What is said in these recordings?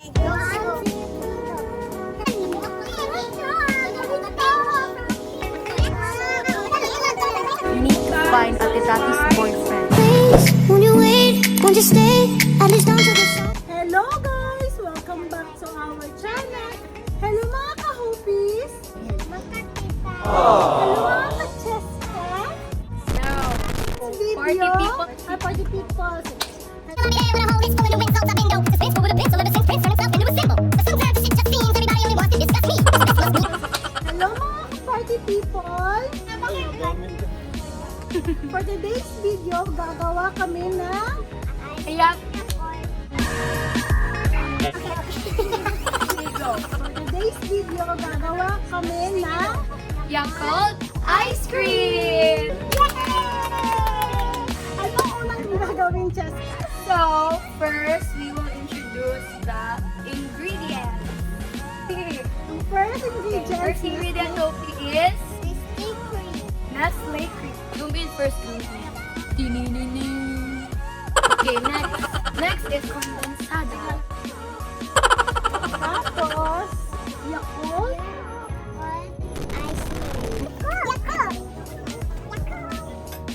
You need to find Ate Tati's boyfriend. Won't you wait? Won't you stay? At least down to the sun. Hello guys! Welcome back to our channel! Hello mga ka-hoopies! Hello mga ka-cheska! Party people. Party people! Hello mga party people! For today's video, gagawa kami ng Ayan. For today's video, gagawa kami ng YAKULT ice cream! Ano unang gagawin, Cheska? So, first, we will introduce the ingredients. First ingredient. First ingredient is Nestle cream. Yung bin first ingredient. Okay, next is condensada. Tapos, Yakult.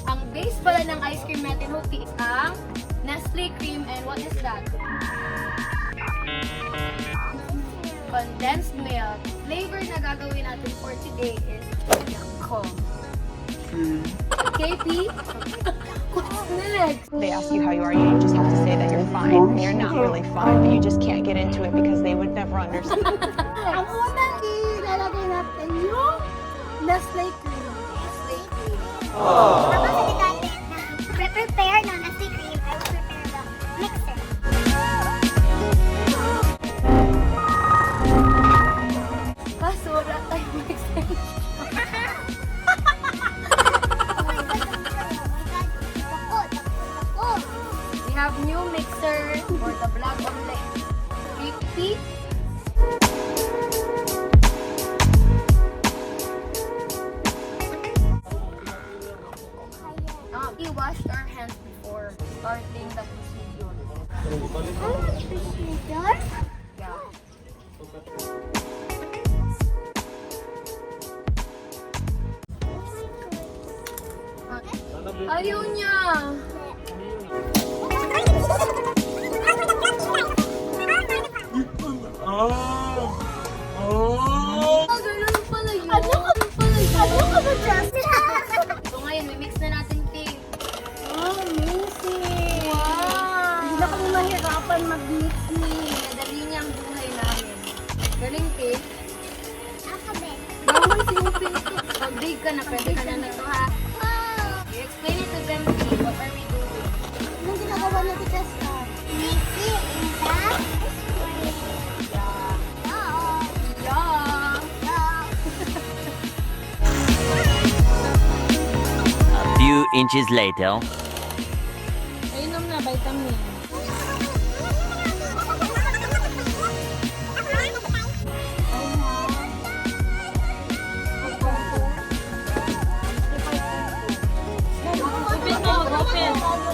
Ang base pala ng ice cream natin, Hopi, is ang Nestle cream, and what is that? Condensed milk. Flavor na gagawin natin for today is Yakult. Okay, P? What's next? They ask you how you are, you just have to say that you're fine. And you're not really fine, but you just can't get into it because they would never understand. Ang unang ilalagay natin yung Nestle cream. Prepare na nasi cream. I will prepare the mixer. Kaso wala tayong extension. We have new mixer for the vlog online. P. We washed our hands before starting the procedure. Yeah. Ayaw niya. Oh, ganun pala yun. Ano ka ba, Cheska? So ngayon, mimix na natin, Pink. Oh, amazing! Wow! Hindi na kami mahirapan mag-mix ni. Madali niya ang buhay namin. Galing, Pink. Alphabet. Bawal si Pink. Pag big ka na, pwede ka na nito, ha? You explain it to them, Pink. What are we doing? Anong ginagawa natin, Cheska? Mixing in the Yeah. dough. Yeah. A few inches later. Inom na, vitamin.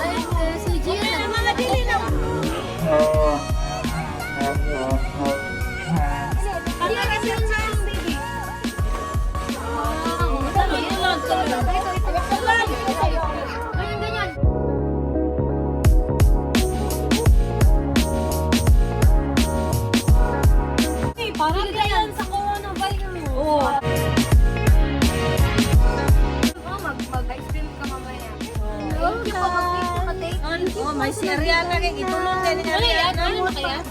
Ay, si Gia. Parang ganyan sa coronavirus. Oo. Mag-ice cream ka mamaya. Thank you po, mag-take. Oh, may cereal na rin. Itulong din niya. Ano kaya?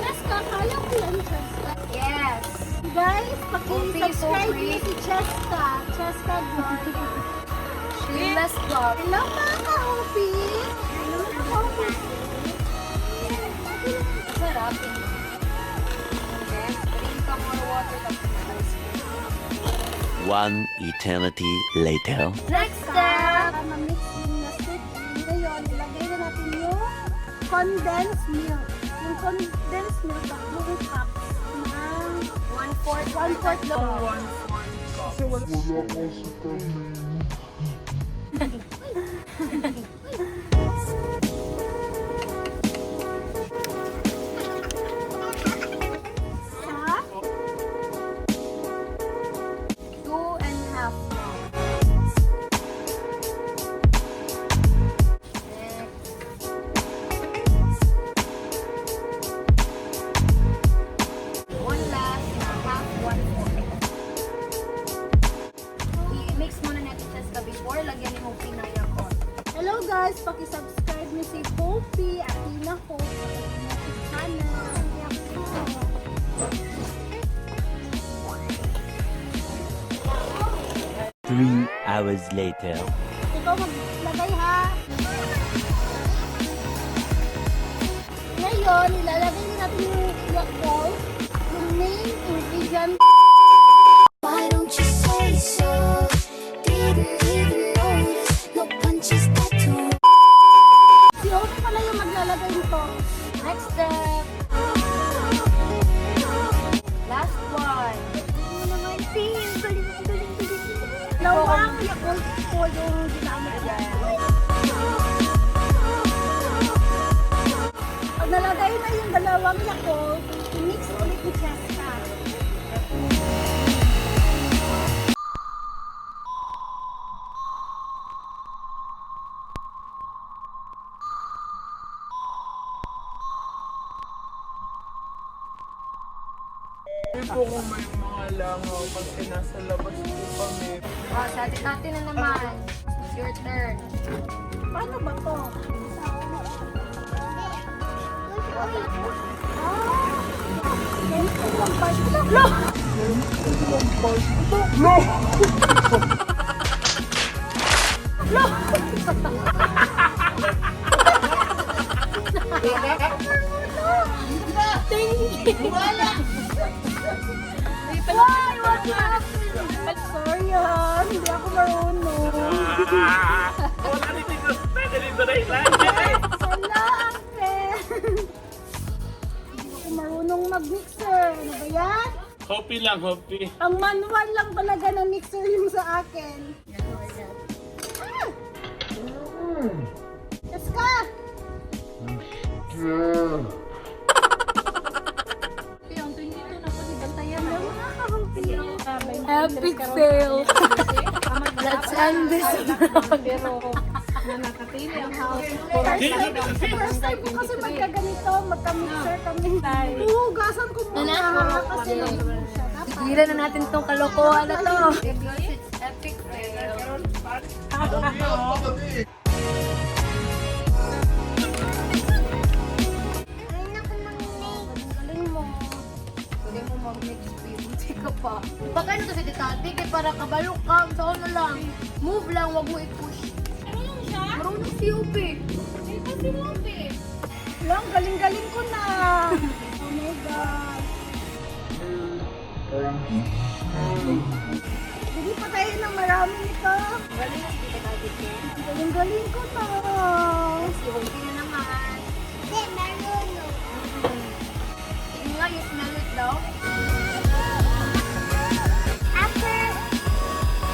Cheska, kaya ko yan, Cheska. Yes. Guys, Okay, so paki-subscribe free. niyo si Cheska. Cheska Vlog. Shameless vlog. Hello mga ka-hoopies! Hello mga ka-hoopies! Sarap. Okay, drink ka more water tapos ice cream. One eternity later. Next step! Ma-mix yung nasi cream. Ngayon, ilagay na natin yung condensed milk. Yung condensed milk, tatlong cups ng 1/4 lang. Kasi wala. hours later. Ikaw maglagay ha. Ngayon, ilalagay na natin yung YAKULT, yung main ingredient. Why don't you say so? Didn't even notice. No punches tattooed. Si Oki pala yung maglalagay nito. Next step. Last one. Ano naman, Pin? Galing. Dalawang YAKULT po yung ginamit niya. Pag nalagay na yung dalawang YAKULT, i-mix ulit ni Cheska. Po kung may mga langaw kasi nasa labas po kami. Oh, sa atin na naman. It's your turn. Paano ba to? Ganito lang ba? Sorry hindi ako marunong. Wala rin dito. Pwede rin doon Sana, Uncle. Hindi ako marunong mag-mixer. Ano ba yan? Coffee lang, coffee. Ang manual lang talaga na mixer yung sa akin. Ah! Yes ka! Epic fail. Let's end this vlog. First time ko kasi magkaganito, magka-mixer kami. Huhugasan ko muna kasi nandun siya. Dapat. Tigilan na natin tong kalokohan na to. Because it's epic fail. Galing mo. Pwede mo mag-mix with. Hindi ka pa. Baka ano to si Tati, kaya para kabalo ka. Sa ano lang. Move lang, wag mo i-push. Marunong siya? Marunong si Upi. Si Upi. Lang, galing-galing ko na. Oh my God. Hindi pa tayo ng marami nito. Galing na si Tati. Galing-galing ko na. Si Upi na naman. Hindi, marunong. Sige nga, you smell it daw. After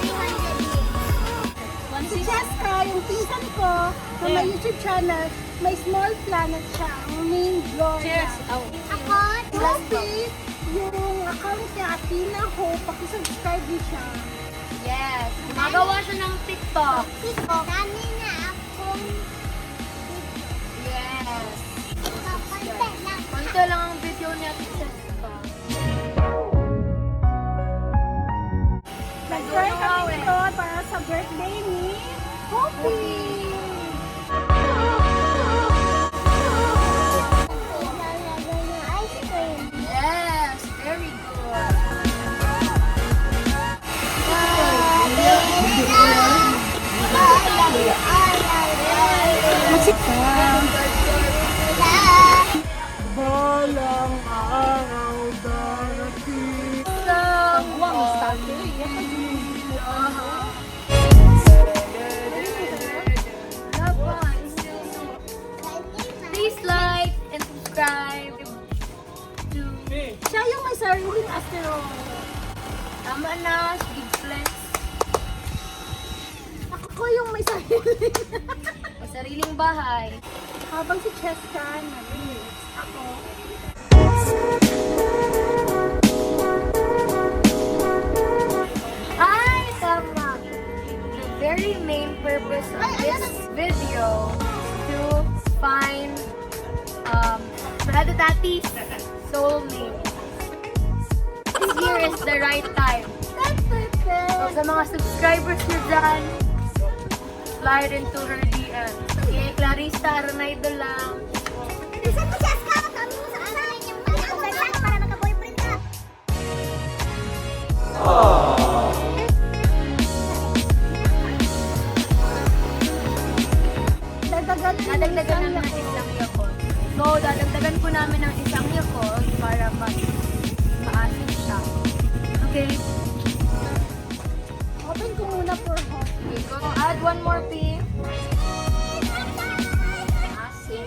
300 years. Si Cheska, yung pinsan ko, na may YouTube channel, may small planet siya. Ang main vlog niya. Oh. Ako, Hope, yung account niya, Athena Hope, pakisubscribe niyo siya. Yes. Magawa siya ng TikTok. dami na akong Yes. content na. Konti lang ang video niya si Jessica. Nag-try kami ito para sa birthday ni Hope. Ilalagay ng ice cream. Yes. Very good. Balang araw darating. Please like and subscribe to Siya yung may sariling asteroid. Tama na, Big Flex. Ako yung may sariling. May sariling bahay. Habang si Cheska, nag-mix. Ako. Ay, tama. The very main purpose of this video is to find Tati's soulmate. This year is the right time. So, sa mga subscribers nyo dyan, slide into her DM. Kay Clarissa Aranaido lang. Bilisan mo, Cheska! Kami mo sa akin yung pag-aagad para magka-boyfriend ka. ng isang Yakult para mas maasin siya. Okay. Open ko muna for hot. Okay, go add one more pea. Asin.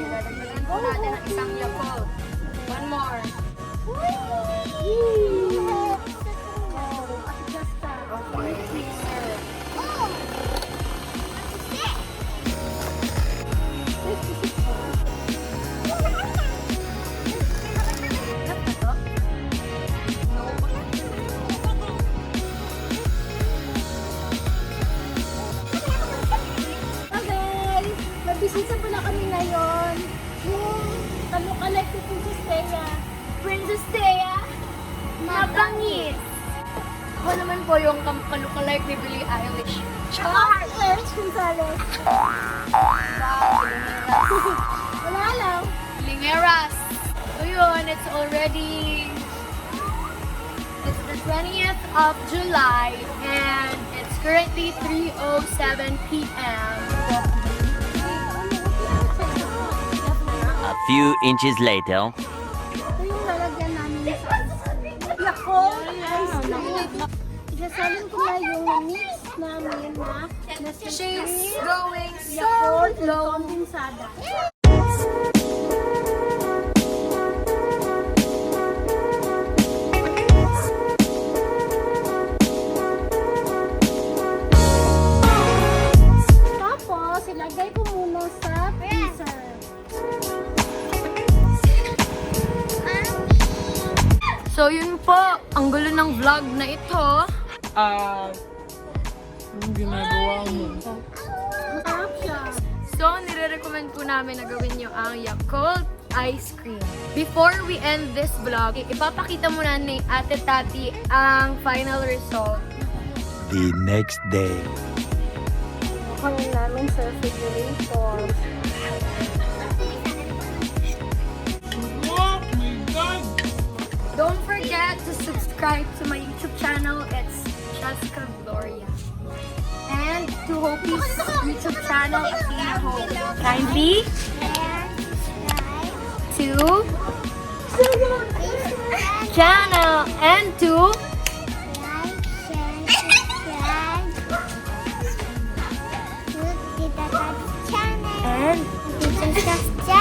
Dadagdagan po natin ang isang Yakult. One more. Okay, mixer. Lahat na to? Okay, magbisita pala kami ngayon. Yung kalukalike ko Princess Thea. Princess Thea, mabangis. Ako naman po yung kalukalike ni Billie Eilish. Char! Gonzales. Wala lang. Lingeras. So yun, it's already, it's the 20th of July and it's currently 3:07 p.m. A few inches later. Ito yung lalagyan namin sa ice cream. Yakult ice cream. Isasalin ko na yung mix namin na She's going so Yakult and low. kondensada. Tapos, ilagay ko muna sa freezer. So yun po, ang gulo ng vlog na ito. Anong ginagawa mo? Masarap siya. So, nire-recommend po namin na gawin nyo ang Yakult Ice Cream. Before we end this vlog, ipapakita muna ni Ate Tati ang final result. The next day. Kunin namin sa refrigerator. Oh my God! Don't forget to subscribe to my YouTube channel. It's Jessica Gloria. And to Hopi's YouTube channel, Athena Hope. Kindly to channel and to Like, share, subscribe to Tita Tat's channel. and Tita Tat's channel.